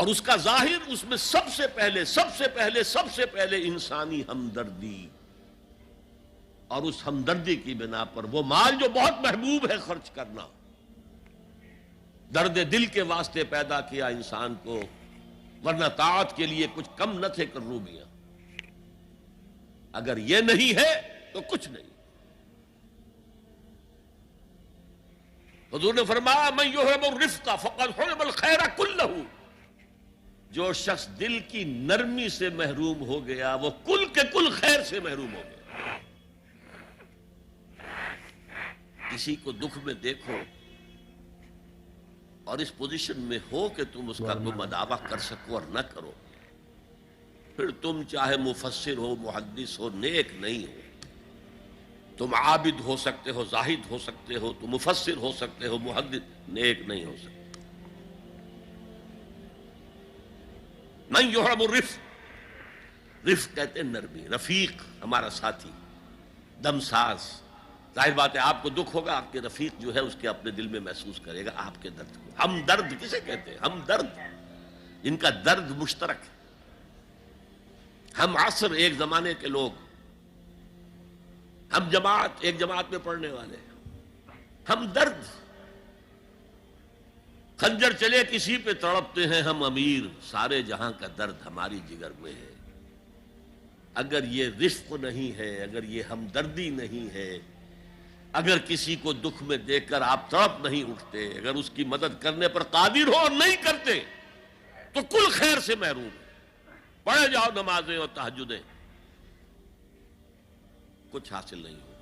اور اس کا ظاہر اس میں سب سے پہلے انسانی ہمدردی، اور اس ہمدردی کی بنا پر وہ مال جو بہت محبوب ہے خرچ کرنا، درد دل کے واسطے پیدا کیا انسان کو، ورنہ طاعت کے لیے کچھ کم نہ تھے کروبیاں۔ اگر یہ نہیں ہے تو کچھ نہیں۔ حضور نے فرمایا من یحرم الرفق فقد حرم الخیر کلہ، جو شخص دل کی نرمی سے محروم ہو گیا وہ کل کے کل خیر سے محروم ہو گیا۔ کسی کو دکھ میں دیکھو اور اس پوزیشن میں ہو کہ تم اس کا کوئی مداوع کر سکو اور نہ کرو، پھر تم چاہے مفسر ہو، محدث ہو، نیک نہیں ہو۔ تم عابد ہو سکتے ہو، زاہد ہو سکتے ہو، تم مفسر ہو سکتے ہو، محدث، نیک نہیں ہو سکتے۔ من یحرم الرفق، رفق کہتے ہیں نرمی، رفیق ہمارا ساتھی، دمساز۔ ظاہر بات ہے آپ کو دکھ ہوگا، آپ کے رفیق جو ہے اس کے اپنے دل میں محسوس کرے گا آپ کے درد کو۔ ہم درد کسے کہتے ہیں؟ ہم درد، جن کا درد مشترک ہے۔ ہم عصر، ایک زمانے کے لوگ، ہم جماعت، ایک جماعت میں پڑھنے والے، ہم درد۔ خنجر چلے کسی پہ تڑپتے ہیں ہم امیر، سارے جہاں کا درد ہماری جگر میں ہے۔ اگر یہ رفق نہیں ہے، اگر یہ ہمدردی نہیں ہے، اگر کسی کو دکھ میں دیکھ کر آپ تڑپ نہیں اٹھتے، اگر اس کی مدد کرنے پر قادر ہو اور نہیں کرتے تو کل خیر سے محروم ہے۔ پڑھے جاؤ نمازیں اور تہجدیں، کچھ حاصل نہیں ہو۔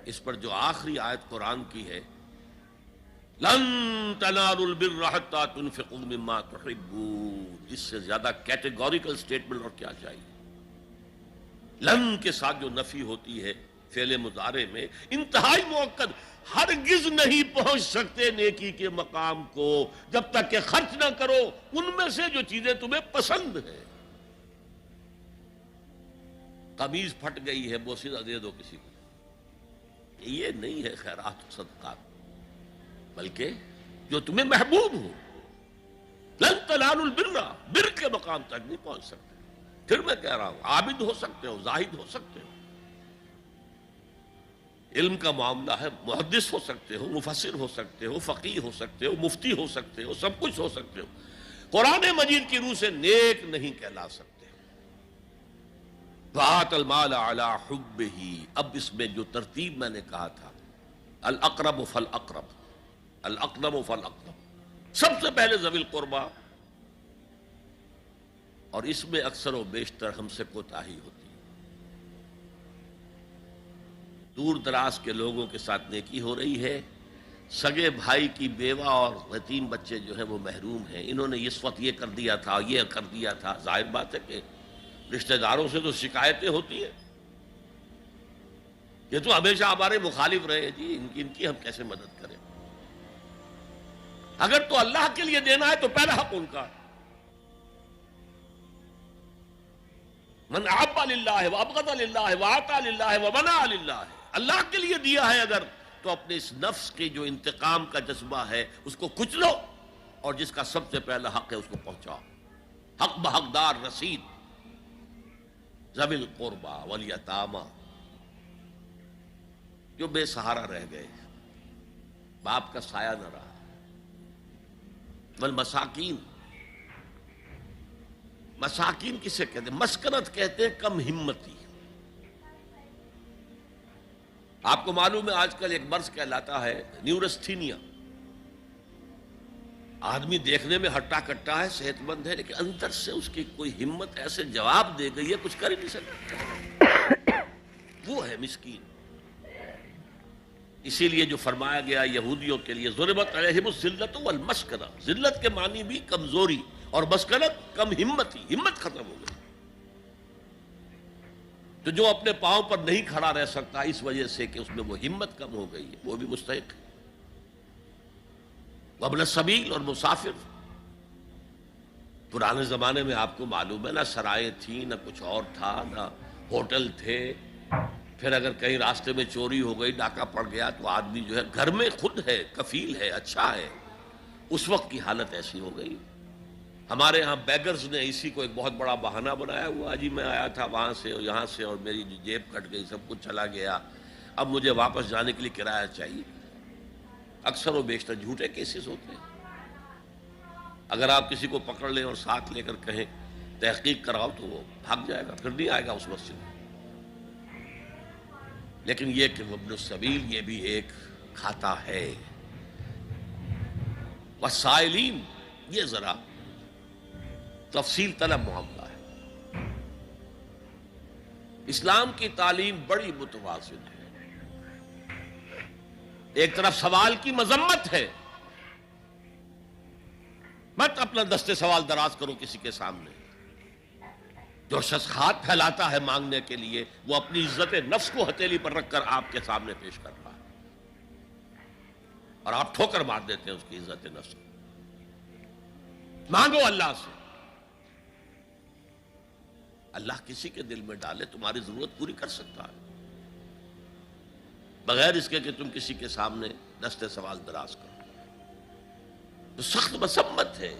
اس پر جو آخری آیت قرآن کی ہے، لن تنالوا البر حتى تنفقوا مما تحبون، اس سے زیادہ کیٹیگوریکل سٹیٹمنٹ اور کیا چاہیے؟ لن کے ساتھ جو نفی ہوتی ہے فعل مضارع میں، انتہائی مؤکد، ہرگز نہیں پہنچ سکتے نیکی کے مقام کو جب تک کہ خرچ نہ کرو ان میں سے جو چیزیں تمہیں پسند ہیں۔ قمیض پھٹ گئی ہے، بوسیدہ دے دو کسی کو، یہ نہیں ہے خیرات و صدقات، بلکہ جو تمہیں محبوب ہو۔ لن تنالوا البر، بر کے مقام تک نہیں پہنچ سکتے۔ پھر میں کہہ رہا ہوں، عابد ہو سکتے ہو، زاہد ہو سکتے ہو، علم کا معاملہ ہے، محدث ہو سکتے ہو، مفسر ہو سکتے ہو، فقیہ ہو سکتے ہو، مفتی ہو سکتے ہو، سب کچھ ہو سکتے ہو، قرآن مجید کی روح سے نیک نہیں کہلا سکتے۔ وَآتَ الْمَالَ عَلَى حُبِّهِ، اب اس میں جو ترتیب میں نے کہا تھا، الْأَقْرَبُ فَالْأَقْرَبُ، الْأَقْرَبُ فَالْأَقْرَبُ، سب سے پہلے ذوی القربیٰ، اور اس میں اکثر و بیشتر ہم سے کوتاہی ہوتی ہے۔ دور دراز کے لوگوں کے ساتھ نیکی ہو رہی ہے، سگے بھائی کی بیوہ اور یتیم بچے جو ہیں وہ محروم ہیں، انہوں نے اس وقت یہ کر دیا تھا، یہ کر دیا تھا۔ ظاہر بات ہے کہ رشتہ داروں سے تو شکایتیں ہوتی ہیں، یہ تو ہمیشہ ہمارے مخالف رہے ہیں جی، ان کی ہم کیسے مدد کریں؟ اگر تو اللہ کے لیے دینا ہے تو پہلا حق ان کا۔ من احب للہ وابغض للہ واعطى للہ ومنع للہ، اللہ کے لیے دیا ہے اگر تو اپنے اس نفس کے جو انتقام کا جذبہ ہے اس کو کچلو، اور جس کا سب سے پہلا حق ہے اس کو پہنچاؤ۔ حق بحقدار رسید، ذوی القربى والیتامى، جو بے سہارا رہ گئے، باپ کا سایہ نہ رہا، والمساکین، مساکین کسے کہتے ہیں؟ مسکنت کہتے ہیں کم ہمتی۔ آپ کو معلوم ہے آج کل ایک مرض کہلاتا ہے نیورستھینیا، آدمی دیکھنے میں ہٹا کٹا ہے، صحت مند ہے، لیکن اندر سے اس کی کوئی ہمت ایسے جواب دے گئی ہے کچھ کر ہی نہیں سکتا، وہ ہے مسکین۔ اسی لیے جو فرمایا گیا یہودیوں کے لیے، ضربت علیہم الذلۃ والمسکنہ، ذلت کے معنی بھی کمزوری، اور مسکنت کم ہمتی، ہمت ختم ہو گئی۔ تو جو اپنے پاؤں پر نہیں کھڑا رہ سکتا اس وجہ سے کہ اس میں وہ ہمت کم ہو گئی ہے، وہ بھی مستحق ہے۔ وابن السبیل، اور مسافر۔ پرانے زمانے میں آپ کو معلوم ہے نہ سرائیں تھیں، نہ کچھ اور تھا، نہ ہوٹل تھے، پھر اگر کہیں راستے میں چوری ہو گئی، ڈاکہ پڑ گیا، تو آدمی جو ہے گھر میں خود ہے، کفیل ہے، اچھا ہے، اس وقت کی حالت ایسی ہو گئی. ہمارے ہاں بیگرز نے اسی کو ایک بہت بڑا بہانہ بنایا ہوا، جی میں آیا تھا وہاں سے اور یہاں سے اور میری جیب کٹ گئی، سب کچھ چلا گیا، اب مجھے واپس جانے کے لیے کرایہ چاہیے. اکثر و بیشتر جھوٹے کیسز ہوتے ہیں. اگر آپ کسی کو پکڑ لیں اور ساتھ لے کر کہیں تحقیق کراؤ تو وہ بھاگ جائے گا، پھر نہیں آئے گا اس مسجد میں. لیکن یہ کہ ابن السبیل یہ بھی ایک کھاتا ہے. وسائلین یہ ذرا تفصیل طلب معاملہ ہے. اسلام کی تعلیم بڑی متوازن ہے. ایک طرف سوال کی مذمت ہے، مت اپنا دستے سوال دراز کرو کسی کے سامنے. جو شخص ہاتھ پھیلاتا ہے مانگنے کے لیے وہ اپنی عزت نفس کو ہتھیلی پر رکھ کر آپ کے سامنے پیش کر رہا ہے، اور آپ ٹھوکر مار دیتے ہیں اس کی عزت نفس کو. مانگو اللہ سے، اللہ کسی کے دل میں ڈالے تمہاری ضرورت پوری کر سکتا ہے، بغیر اس کے کہ تم کسی کے سامنے دستے سوال دراز کرو. تو سخت مذمت ہے.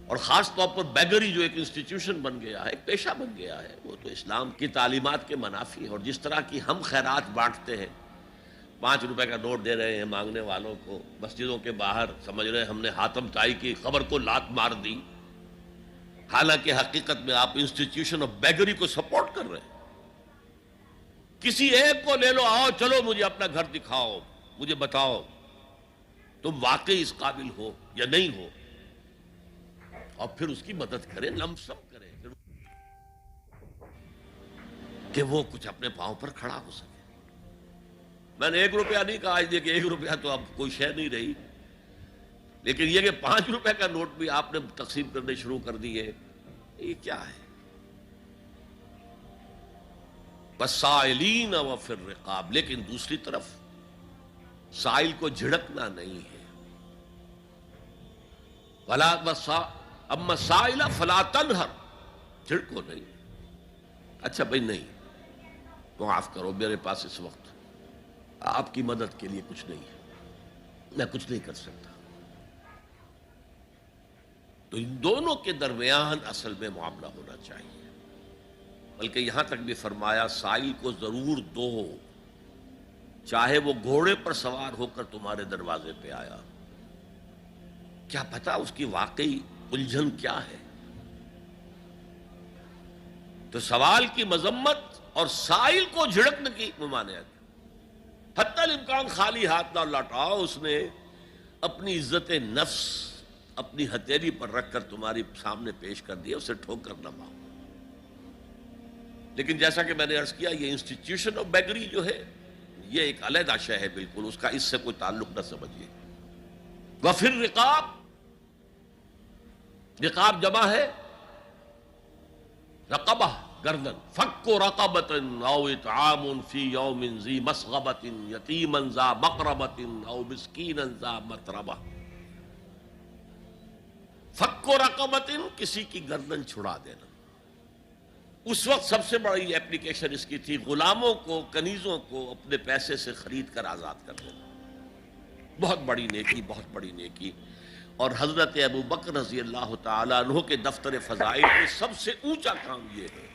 اور خاص طور پر بیگری جو ایک انسٹیٹیوشن بن گیا ہے، ایک پیشہ بن گیا ہے، وہ تو اسلام کی تعلیمات کے منافی ہے. اور جس طرح کی ہم خیرات بانٹتے ہیں، 5 روپے کا نوٹ دے رہے ہیں مانگنے والوں کو، مسجدوں کے باہر سمجھ رہے ہیں ہم نے حاتم طائی کی خبر کو لات مار دی، حالانکہ حقیقت میں آپ انسٹیٹیوشن آف بیگری کو سپورٹ کر رہے ہیں. کسی ایک کو لے لو، آؤ چلو مجھے اپنا گھر دکھاؤ، مجھے بتاؤ تم واقعی اس قابل ہو یا نہیں ہو، اور پھر اس کی مدد کریں، لمسم کریں کہ وہ کچھ اپنے پاؤں پر کھڑا ہو سکے. میں نے 1 روپیہ نہیں کہا، آج دیکھیں 1 روپیہ تو اب کوئی شے نہیں رہی، لیکن یہ کہ 5 روپے کا نوٹ بھی آپ نے تقسیم کرنے شروع کر دیے، یہ کیا ہے؟ وَالسَّائِلِينَ وَفِي الرِّقَابِ. لیکن دوسری طرف سائل کو جھڑکنا نہیں ہے. اما السائل فلا تنہر، جھڑکو نہیں. اچھا بھائی نہیں، معاف کرو میرے پاس اس وقت آپ کی مدد کے لیے کچھ نہیں ہے، میں کچھ نہیں کر سکتا. تو ان دونوں کے درمیان اصل میں معاملہ ہونا چاہیے. بلکہ یہاں تک بھی فرمایا سائل کو ضرور دو، چاہے وہ گھوڑے پر سوار ہو کر تمہارے دروازے پہ آیا. کیا پتا اس کی واقعی الجھن کیا ہے. تو سوال کی مذمت اور سائل کو جھڑکنے کی ممانعت. حتی الامکان خالی ہاتھ نہ لوٹاؤ. اس نے اپنی عزت نفس اپنی ہتھیلی پر رکھ کر تمہاری سامنے پیش کر دیا، اسے ٹھوکر نہ مارو. لیکن جیسا کہ میں نے عرض کیا، یہ انسٹیٹیوشن آف بیگری جو ہے یہ ایک علیحدہ شے ہے بالکل، اس کا اس سے کوئی تعلق نہ سمجھیے. وفی الرقاب، رقاب جمع ہے رقبہ، گردن. فک رقبۃ او اطعام فی یوم ذی مسغبۃ یتیما ذا مقربۃ او مسکینا ذا متربہ. فک رقبۃ، کسی کی گردن چھڑا دینا. اس وقت سب سے بڑی اپلیکیشن اس کی تھی غلاموں کو، کنیزوں کو اپنے پیسے سے خرید کر آزاد کر دینا. بہت بڑی نیکی، بہت بڑی نیکی. اور حضرت ابو بکر رضی اللہ تعالیٰ عنہ کے دفتر فضائل میں سب سے اونچا کام یہ ہے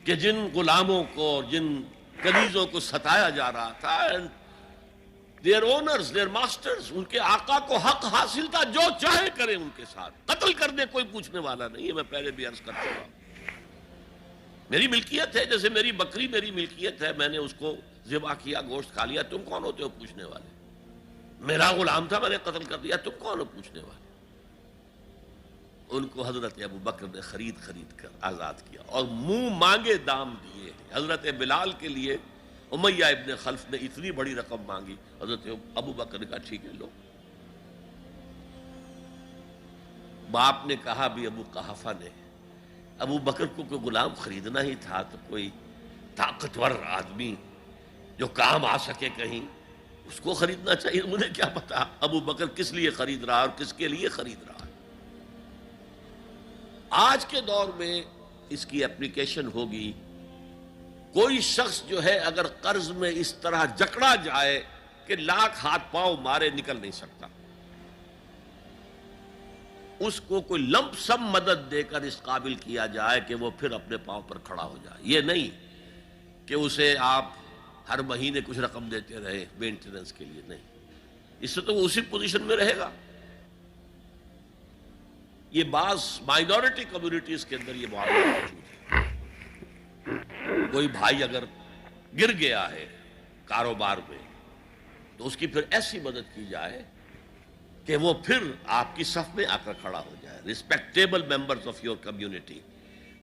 کہ جن غلاموں کو اور جن کنیزوں کو ستایا جا رہا تھا، their owners, their masters، ان کے آقا کو حق حاصل تھا، جو چاہے کریں ان کے ساتھ، قتل کرنے کوئی پوچھنے والا نہیں ہے. میں پہلے بھی عرض کر چکا ہوں، میری ملکیت ہے، جیسے میری بکری میری ملکیت ہے، میں نے اس کو ذبح کیا، گوشت کھا لیا، تم کون ہوتے ہو پوچھنے والے؟ میرا غلام تھا، میں نے قتل کر دیا، تم کون ہو پوچھنے والے؟ ان کو حضرت ابو بکر نے خرید کر آزاد کیا اور منہ مانگے دام دیے. حضرت بلال کے لیے امیہ ابن خلف نے اتنی بڑی رقم مانگی، حضرت ابو بکر نے کہا ٹھیک ہے لو. باپ نے کہا بھی ابو قحافہ نے، ابو بکر کو کوئی غلام خریدنا ہی تھا تو کوئی طاقتور آدمی جو کام آ سکے کہیں، اس کو خریدنا چاہیے. مجھے کیا پتا ابو بکر کس لیے خرید رہا اور کس کے لیے خرید رہا. آج کے دور میں اس کی اپلیکیشن ہوگی. کوئی شخص جو ہے اگر قرض میں اس طرح جکڑا جائے کہ لاکھ ہاتھ پاؤں مارے نکل نہیں سکتا، اس کو کوئی لمپ سم مدد دے کر اس قابل کیا جائے کہ وہ پھر اپنے پاؤں پر کھڑا ہو جائے. یہ نہیں کہ اسے آپ ہر مہینے کچھ رقم دیتے رہے مینٹیننس کے لیے، نہیں، اس سے تو وہ اسی پوزیشن میں رہے گا. یہ بعض مائنورٹی کمیونٹیز کے اندر یہ معاملہ موجود ہے. کوئی بھائی اگر گر گیا ہے کاروبار میں تو اس کی پھر ایسی مدد کی جائے کہ وہ پھر آپ کی صف میں آ کر کھڑا ہو جائے. Respectable members of your community